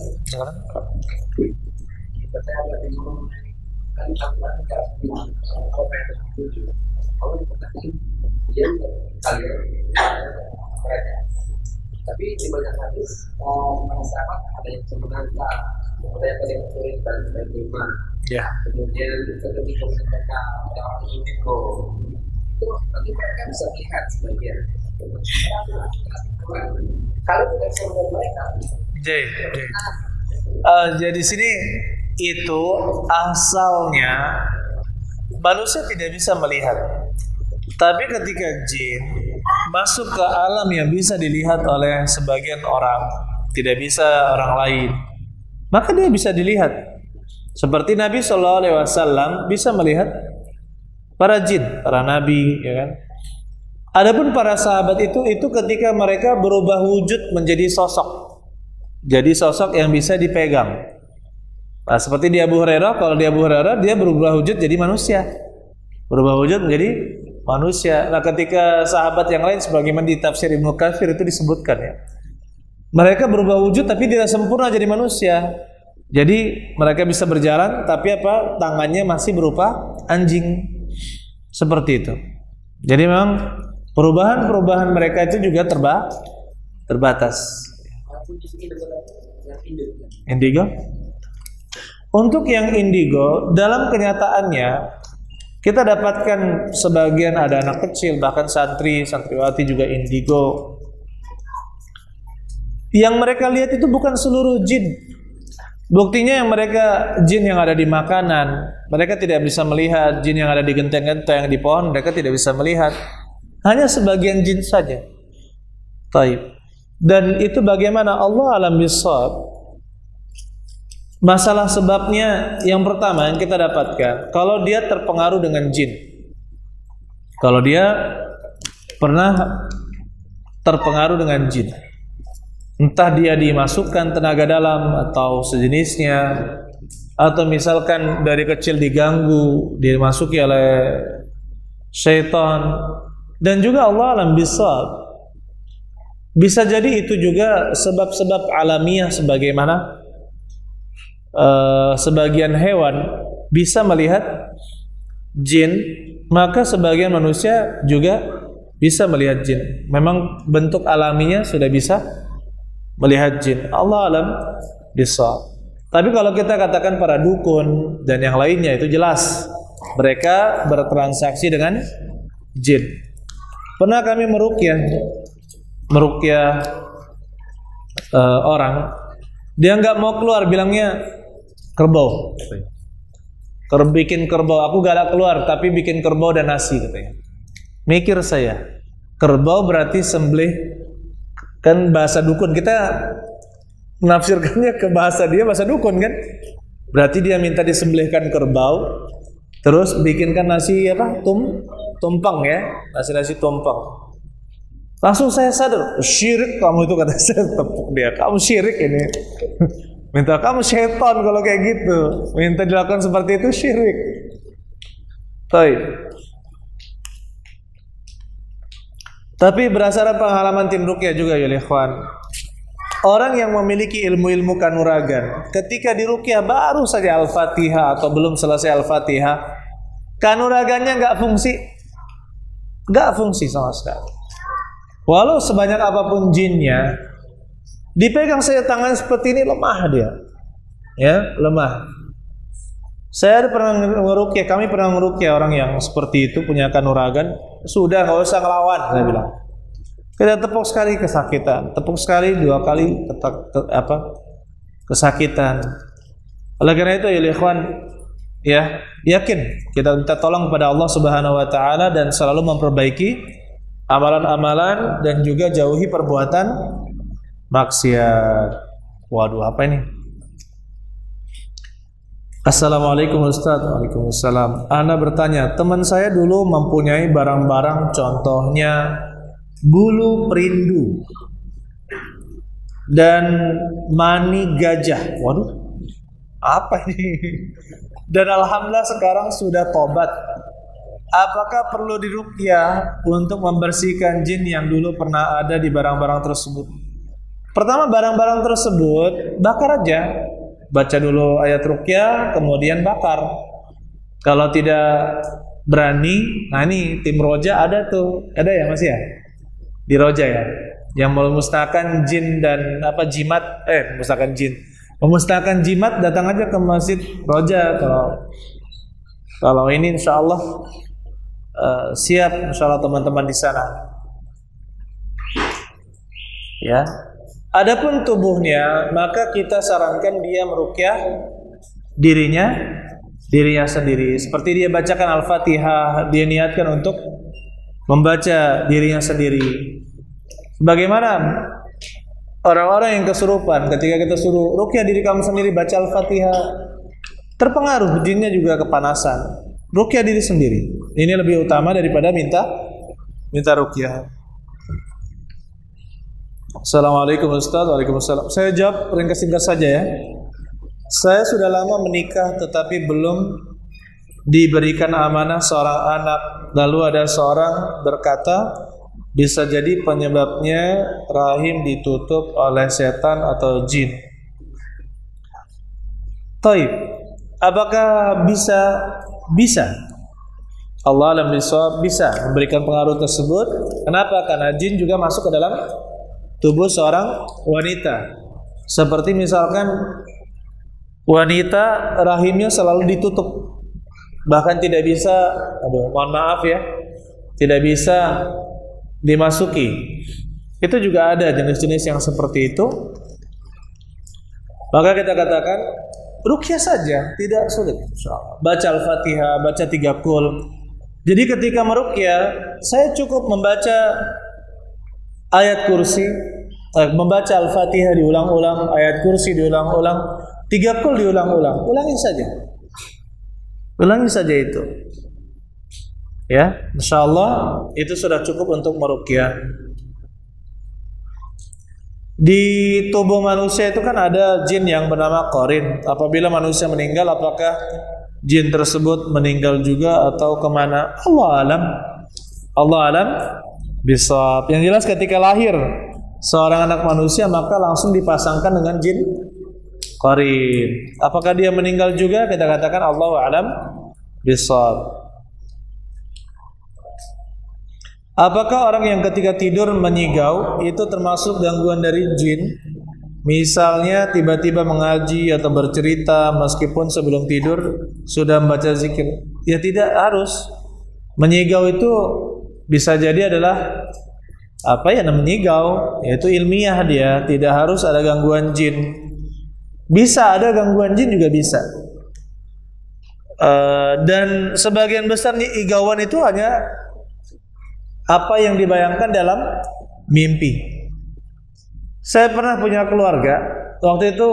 Tapi di banyak hadis sahabat ada yang sebenarnya ada yang turun dan lima. Ya. Kemudian ketika mereka orang indigo itu nanti mereka bisa lihat sebagian. Kalau tidak semua mereka. Jadi sini itu asalnya manusia tidak bisa melihat, tapi ketika jin masuk ke alam yang bisa dilihat oleh sebagian orang, tidak bisa orang lain, maka dia bisa dilihat. Seperti Nabi SAW bisa melihat para jin, para nabi, ya kan? Adapun para sahabat itu ketika mereka berubah wujud menjadi sosok. Jadi sosok yang bisa dipegang. Nah, seperti di Abu Hurairah, kalau di Abu Hurairah dia berubah wujud jadi manusia. Berubah wujud menjadi manusia. Nah, ketika sahabat yang lain sebagaimana di tafsir Ibnu Katsir itu disebutkan ya. Mereka berubah wujud tapi tidak sempurna jadi manusia. Jadi mereka bisa berjalan tapi tangannya masih berupa anjing. Seperti itu. Jadi memang perubahan mereka itu juga terbatas. Indigo? Untuk yang indigo, dalam kenyataannya kita dapatkan sebagian ada anak kecil, bahkan santriwati juga indigo. Yang mereka lihat itu bukan seluruh jin. Buktinya jin yang ada di makanan, mereka tidak bisa melihat. Jin yang ada di genteng-genteng, di pohon, mereka tidak bisa melihat. Hanya sebagian jin saja. Taib. Dan itu bagaimana Allah alam bisawab. Masalah sebabnya yang pertama yang kita dapatkan, kalau dia terpengaruh dengan jin. Kalau dia pernah terpengaruh dengan jin, entah dia dimasukkan tenaga dalam atau sejenisnya, atau misalkan dari kecil diganggu, dimasuki oleh syaitan, dan juga Allah alam bisawab. Bisa jadi itu juga sebab-sebab alamiah, sebagaimana sebagian hewan bisa melihat jin, maka sebagian manusia juga bisa melihat jin. Memang bentuk alaminya sudah bisa melihat jin. Allah alam bisawab. Tapi kalau kita katakan para dukun dan yang lainnya, itu jelas mereka bertransaksi dengan jin. Pernah kami meruqyah orang, dia nggak mau keluar, bilangnya kerbau, bikin kerbau. Aku galak keluar, tapi bikin kerbau dan nasi, katanya. Mikir saya, kerbau berarti sembelih, kan bahasa dukun, kita menafsirkannya ke bahasa dia, bahasa dukun kan, berarti dia minta disembelihkan kerbau, terus bikinkan nasi tumpang ya, nasi tumpang. Langsung saya sadar, syirik kamu itu, kata saya, tepuk dia, kamu syirik ini. Minta kamu setan kalau kayak gitu. Minta dilakukan seperti itu syirik. Baik. Tapi berdasarkan pengalaman tim ruqyah juga ya ikhwan. Orang yang memiliki ilmu-ilmu kanuragan, ketika di ruqyah baru saja Al-Fatihah atau belum selesai Al-Fatihah, kanuragannya nggak fungsi sama sekali. Walau sebanyak apapun jinnya, dipegang saya tangan seperti ini, lemah dia, ya lemah. Saya pernah ngeruqyah, kami pernah ngeruqyah orang yang seperti itu, punya kanuragan. Sudah, nggak usah ngelawan, saya bilang. Kita tepuk sekali kesakitan, tepuk sekali 2 kali kesakitan. Oleh karena itu ya ikhwan, ya, yakin kita minta tolong kepada Allah Subhanahu wa taala dan selalu memperbaiki amalan-amalan dan juga jauhi perbuatan maksiat. Waduh, apa ini? Assalamualaikum Ustaz. Waalaikumsalam. Ana bertanya, teman saya dulu mempunyai barang-barang, contohnya bulu perindu dan mani gajah. Waduh, apa ini? Dan alhamdulillah sekarang sudah tobat. Apakah perlu diruqyah untuk membersihkan jin yang dulu pernah ada di barang-barang tersebut? Pertama, barang-barang tersebut bakar aja. Baca dulu ayat ruqyah, kemudian bakar. Kalau tidak berani, nah ini tim Roja ada tuh, ada ya Mas ya? Di Roja ya, yang memusnahkan jin dan jimat, memusnahkan jin, memusnahkan jimat, datang aja ke Masjid Roja. Kalau ini insya Allah siap, insya Allah teman-teman di sana. Ya. Adapun tubuhnya, maka kita sarankan dia meruqyah dirinya sendiri. Seperti dia bacakan Al-Fatihah, dia niatkan untuk membaca dirinya sendiri. Bagaimana orang-orang yang kesurupan, ketika kita suruh ruqyah diri kamu sendiri, baca Al-Fatihah, terpengaruh, jinnya juga kepanasan. Ruqyah diri sendiri. Ini lebih utama daripada minta ruqyah. Assalamualaikum Ustaz. Waalaikumsalam. Saya jawab ringkas singkat saja ya. Saya sudah lama menikah tetapi belum diberikan amanah seorang anak. Lalu ada seorang berkata, bisa jadi penyebabnya rahim ditutup oleh setan atau jin. Taib. Apakah bisa? Allah alam bisawab, bisa memberikan pengaruh tersebut. Kenapa? Karena jin juga masuk ke dalam tubuh seorang wanita. Seperti misalkan wanita rahimnya selalu ditutup, bahkan tidak bisa, mohon maaf ya, tidak bisa dimasuki. Itu juga ada jenis-jenis yang seperti itu. Maka kita katakan ruqyah saja, tidak sulit. Baca Al-Fatihah, baca 3 qul. Jadi ketika meruqyah, saya cukup membaca ayat kursi, membaca Al-Fatihah diulang-ulang, ayat kursi diulang-ulang, 3 qul diulang-ulang. Ulangi saja itu. Ya, insyaallah itu sudah cukup untuk meruqyah. Di tubuh manusia itu kan ada jin yang bernama qarin. Apabila manusia meninggal, apakah jin tersebut meninggal juga atau kemana? Allah alam bisawab. Yang jelas ketika lahir seorang anak manusia maka langsung dipasangkan dengan jin qarin. Apakah dia meninggal juga? Kita katakan Allahu alam bisawab. Apakah orang yang ketika tidur menyigau itu termasuk gangguan dari jin? Misalnya tiba-tiba mengaji atau bercerita meskipun sebelum tidur sudah membaca zikir. Ya tidak harus. Menyigau itu bisa jadi adalah menyigau, yaitu ilmiah, dia tidak harus ada gangguan jin. Bisa ada gangguan jin juga bisa. Dan sebagian besar igauan itu hanya apa yang dibayangkan dalam mimpi. Saya pernah punya keluarga, waktu itu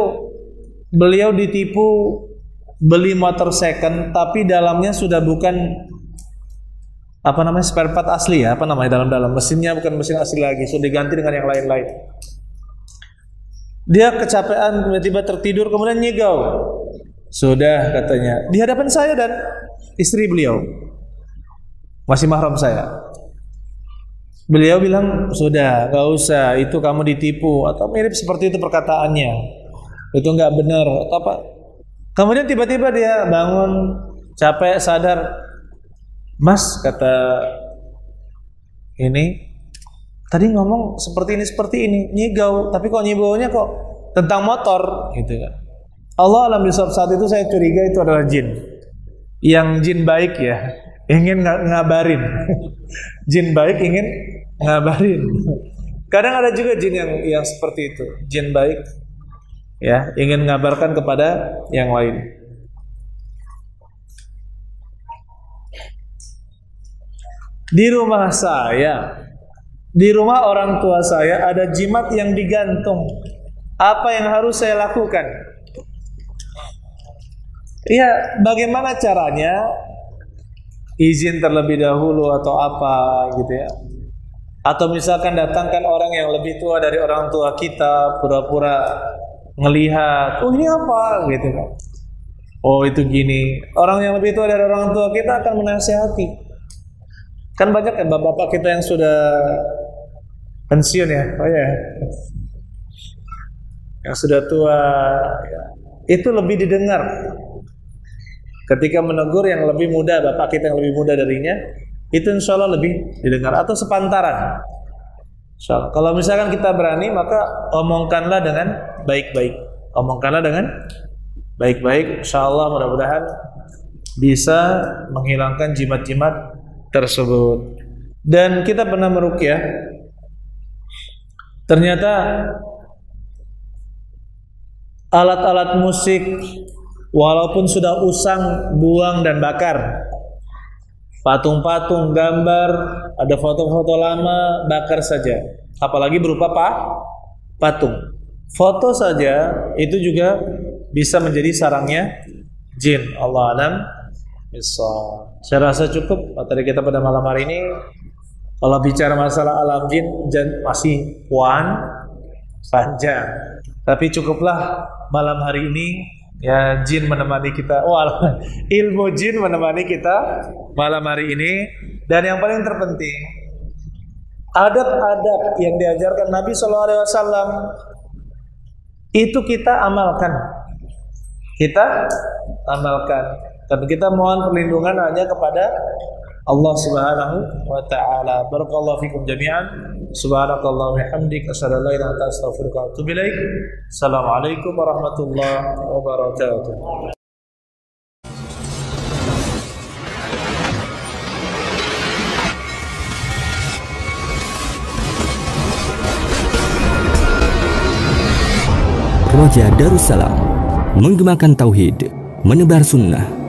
beliau ditipu beli motor second, tapi dalamnya sudah bukan spare part asli ya, dalam mesinnya bukan mesin asli lagi, sudah diganti dengan yang lain-lain. Dia kecapean, tiba-tiba tertidur, kemudian nyigau. Sudah, katanya, di hadapan saya dan istri beliau, masih mahram saya. Beliau bilang, sudah, gak usah, itu kamu ditipu, atau mirip seperti itu perkataannya, itu gak benar, atau apa. Kemudian tiba-tiba dia bangun, capek, sadar, Mas, kata ini, tadi ngomong seperti ini, nyigau, tapi kok nyigaunya kok tentang motor, gitu kan. Allah alam bisawab, saat itu saya curiga itu adalah jin, yang jin baik ya, ingin ngabarin. Jin baik ingin ngabarin. Kadang ada juga jin yang seperti itu, jin baik ya, ingin ngabarkan kepada yang lain. Di rumah saya, di rumah orang tua saya ada jimat yang digantung. Apa yang harus saya lakukan? Ya, bagaimana caranya? Izin terlebih dahulu atau apa gitu ya? Atau misalkan datangkan orang yang lebih tua dari orang tua kita, pura-pura ngelihat, oh ini apa gitu kan? Oh itu gini. Orang yang lebih tua dari orang tua kita akan menasihati. Kan banyak kan bapak-bapak kita yang sudah pensiun ya, oh ya, yang sudah tua, ya. Itu lebih didengar. Ketika menegur yang lebih muda, bapak kita yang lebih muda darinya, itu insya Allah lebih didengar. Atau sepantaran. Kalau misalkan kita berani, maka omongkanlah dengan baik-baik. Omongkanlah dengan baik-baik. Insya Allah mudah-mudahan bisa menghilangkan jimat-jimat tersebut. Dan kita pernah meruqyah. Ternyata alat-alat musik walaupun sudah usang, buang dan bakar. Patung-patung, gambar, ada foto-foto lama, bakar saja. Apalagi berupa patung. Foto saja itu juga bisa menjadi sarangnya jin. Allah alam bissawab. Saya rasa cukup materi kita pada malam hari ini. Kalau bicara masalah alam jin masih panjang. Tapi cukuplah malam hari ini. Ya, jin menemani kita. Ilmu jin menemani kita malam hari ini. Dan yang paling terpenting, adab-adab yang diajarkan Nabi SAW itu kita amalkan. Kita amalkan. Dan kita mohon perlindungan hanya kepada Allah Subhanahu wa taala. Barakallahu fikum jami'an. Subhanakallah wa bihamdik asyhadu an la ilaha illa anta astaghfiruka wa atubu ilaik. Assalamualaikum warahmatullahi wabarakatuh. Roja Darussalam, menggemakan tauhid, menebar sunnah.